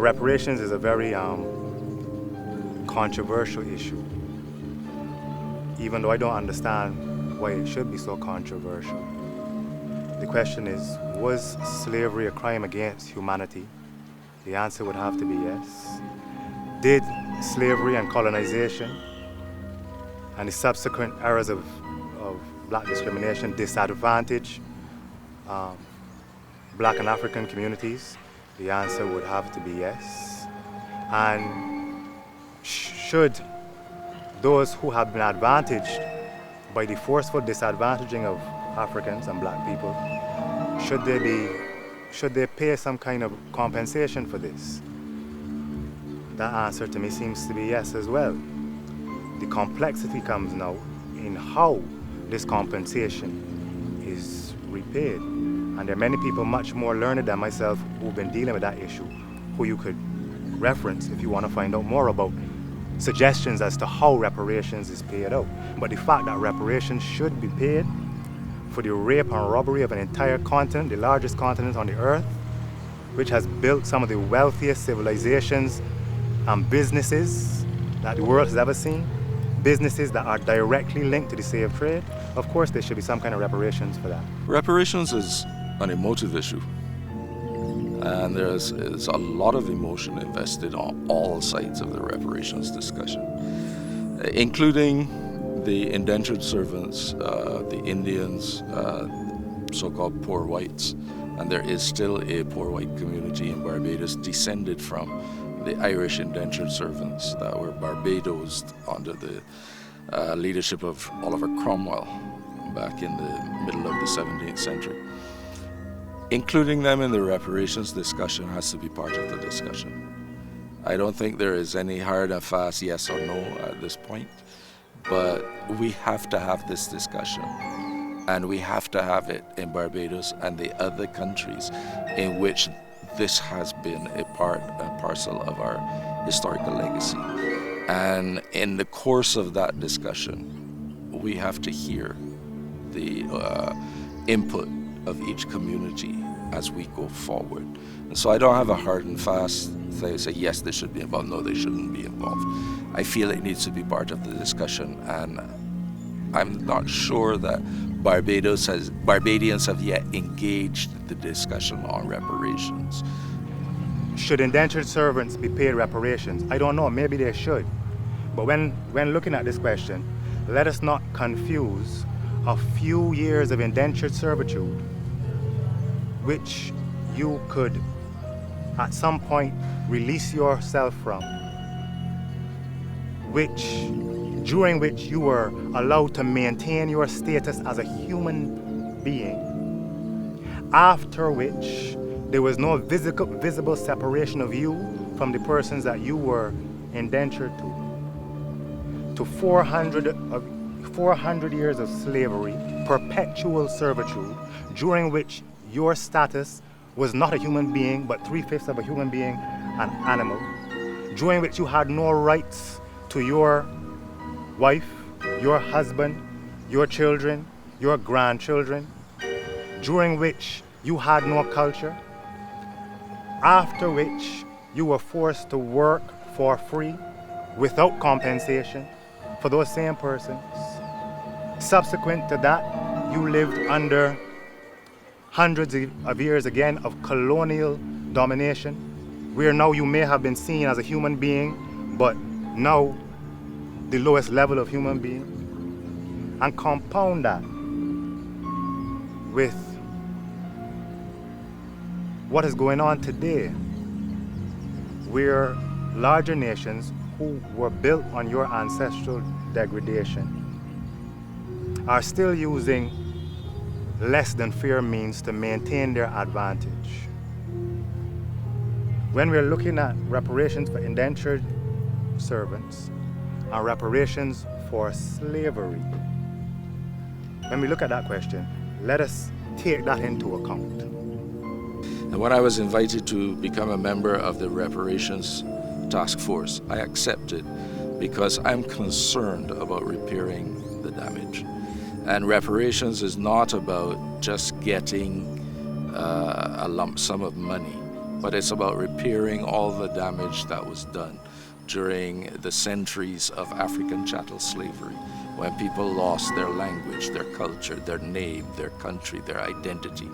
reparations is a very controversial issue, even though I don't understand why it should be so controversial. The question is, was slavery a crime against humanity? The answer would have to be yes. Did slavery and colonization and the subsequent eras of black discrimination disadvantage black and African communities? The answer would have to be yes. And should those who have been advantaged by the forceful disadvantaging of Africans and black people, should they pay some kind of compensation for this? That answer to me seems to be yes as well. The complexity comes now in how this compensation is repaid. And there are many people much more learned than myself who've been dealing with that issue, who you could reference if you want to find out more about suggestions as to how reparations is paid out. But the fact that reparations should be paid for the rape and robbery of an entire continent, the largest continent on the earth, which has built some of the wealthiest civilizations and businesses that the world has ever seen, businesses that are directly linked to the slave trade, of course there should be some kind of reparations for that. Reparations is an emotive issue, and there's a lot of emotion invested on all sides of the reparations discussion, including the indentured servants, the Indians, so-called poor whites, and there is still a poor white community in Barbados descended from the Irish indentured servants that were Barbadosed under the leadership of Oliver Cromwell back in the middle of the 17th century. Including them in the reparations discussion has to be part of the discussion. I don't think there is any hard and fast yes or no at this point, but we have to have this discussion, and we have to have it in Barbados and the other countries in which this has been a part and parcel of our historical legacy. And in the course of that discussion, we have to hear the input of each community as we go forward. And so I don't have a hard and fast thing to say, yes, they should be involved, no, they shouldn't be involved. I feel it needs to be part of the discussion, and I'm not sure that Barbadians have yet engaged the discussion on reparations. Should indentured servants be paid reparations? I don't know, maybe they should. But when looking at this question, let us not confuse a few years of indentured servitude, which you could at some point release yourself from, during which you were allowed to maintain your status as a human being, after which there was no visible separation of you from the persons that you were indentured to 400 years of slavery, perpetual servitude, during which your status was not a human being, but 3/5 of a human being, an animal, during which you had no rights to your wife, your husband, your children, your grandchildren, during which you had no culture, after which you were forced to work for free without compensation for those same persons. Subsequent to that, you lived under hundreds of years again of colonial domination, where now you may have been seen as a human being, but now the lowest level of human being. And compound that with what is going on today, where larger nations who were built on your ancestral degradation are still using less than fair means to maintain their advantage. When we're looking at reparations for indentured servants and reparations for slavery, when we look at that question, let us take that into account. And when I was invited to become a member of the reparations task force, I accepted because I'm concerned about repairing the damage. And reparations is not about just getting a lump sum of money. but it's about repairing all the damage that was done during the centuries of African chattel slavery, when people lost their language, their culture, their name, their country, their identity,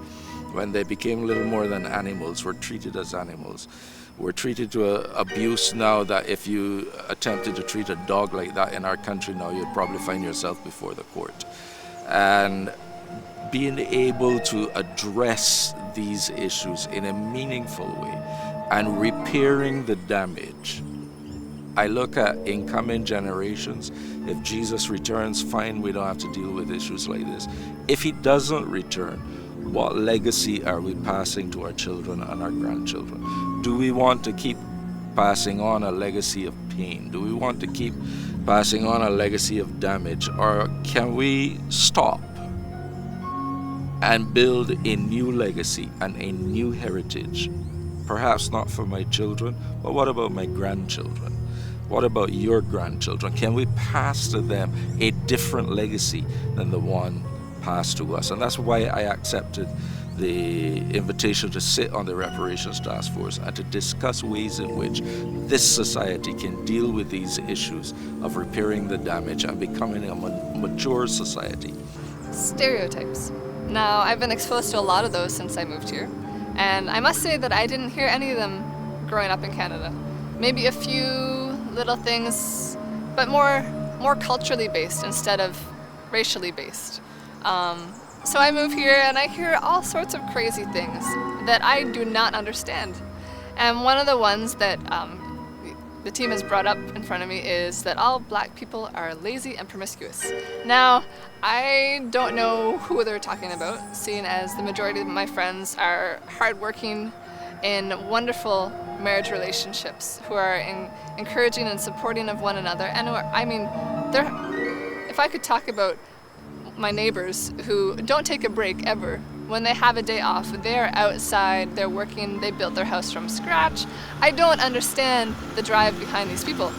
when they became little more than animals, were treated as animals. We're treated to abuse now that if you attempted to treat a dog like that in our country now, you'd probably find yourself before the court. And being able to address these issues in a meaningful way and repairing the damage. I look at incoming generations. If Jesus returns, fine, we don't have to deal with issues like this. If he doesn't return, what legacy are we passing to our children and our grandchildren? Do we want to keep passing on a legacy of pain? Do we want to keep passing on a legacy of damage? Or can we stop and build a new legacy and a new heritage? Perhaps not for my children, but what about my grandchildren? What about your grandchildren? Can we pass to them a different legacy than the one passed to us? And that's why I accepted the invitation to sit on the Reparations Task Force and to discuss ways in which this society can deal with these issues of repairing the damage and becoming a mature society. Stereotypes. Now, I've been exposed to a lot of those since I moved here, and I must say that I didn't hear any of them growing up in Canada. Maybe a few little things, but more culturally based instead of racially based. So I move here and I hear all sorts of crazy things that I do not understand. And one of the ones that the team has brought up in front of me is that all black people are lazy and promiscuous. Now, I don't know who they're talking about, seeing as the majority of my friends are hardworking in wonderful marriage relationships, who are encouraging and supporting of one another, and who are, if I could talk about my neighbors who don't take a break ever. When they have a day off, they're outside, they're working, they built their house from scratch. I don't understand the drive behind these people.